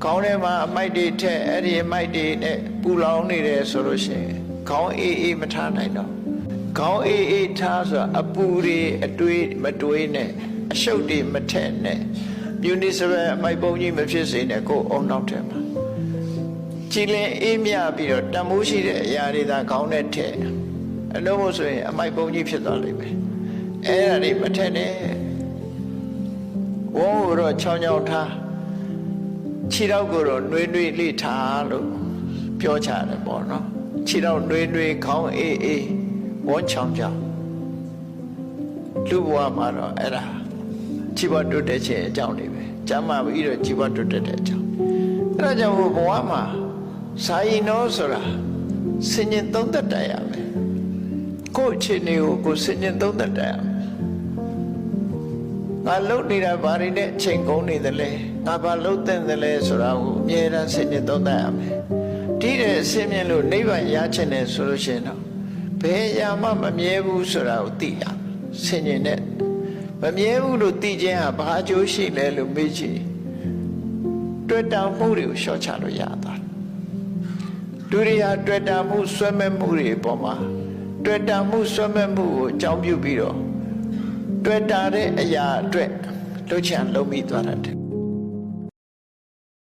ခေါင်းထဲမှာအမိုက်တွေထက်အဲ့ဒီအမိုက်တွေနဲ့ပူလောင်နေတယ်ဆိုလို့ရှိရင်ခေါင်းအေးမထားနိုင်တော့ခေါင်းအေးထားဆိုအပူတွေအတွေးမတွေးနဲ့အရှုပ်တွေမထက်နဲ့မြူနီစပယ်အမိုက်ပုံကြီးမဖြစ်စေနဲ့ကိုယ်အုံနောက်ထဲမှာကြည်လင်အေးမြပြီးတော့တန်မိုးရှိတဲ့အရာတွေသာခေါင်းနဲ့ထက်အလို့မို့ဆိုရင်အမိုက်ပုံကြီးဖြစ်သွားလိမ့်မယ်အဲ့ဒါတွေမထက်နဲ့ဝုန်းကိုတော့ချောင်းချောင်းထားခြေထောက်ကိုတော့နှွေးလေးထားလို့ပြောချတယ်ပေါ့နော်ခြေထောက်နှွေးခေါင်းအေးဝန်းချောင်းချောင်းလူဘဝမှာတော့အဲ့ဒါជីវတုတ်တဲ့ခြင်းအကြောင်းတွေပဲကျမ်းမာပြီးတော့ជីវတုတ်တဲ့အကြောင်းအဲ့ဒါကြောင့်ဘဝမှာစာရင်တော်ဆိုတာစဉ္ញသုံးသက်တတ်ရမယ်ကိုယ့်အခြေအနေကိုစဉ္ញသုံးသက်တတ်ရမယ်ငါလှုပ်နေတာဘာတွေနဲ့ချိန်ကုန်နေသလဲငါဘာလှုပ်တဲ့သလဲဆိုတာကိုအမြဲတမ်းစဉ္ញသုံးသက်ရမယ်ဒီတဲ့အစင်းမြင်လို့နိဗ္ဗာန်ရချင်တယ်ဆိုလို့ရှိရင်တော့ဘယ်ရာမှမမြဲဘူးဆိုတာကိုသိရစဉ္ញနဲ့မမြဲဘူးလို့သိခြင်းဟာဘာအကျိုးရှိလဲလို့မေးကြည့်တွေ့တာမှုတွေကိုလျှော့ချလို့ရတာဒုတိယတွေ့တာမှုဆွဲမဲ့မှုတွေအပေါ်မှာတွေ့တာမှုဆွဲမဲ့မှုကိုအကြောင်းပြုပြီးတော့တွေ့တာတဲ့အရာအတွက်လှုပ်ချင်လှုပ်မိသွားတယ်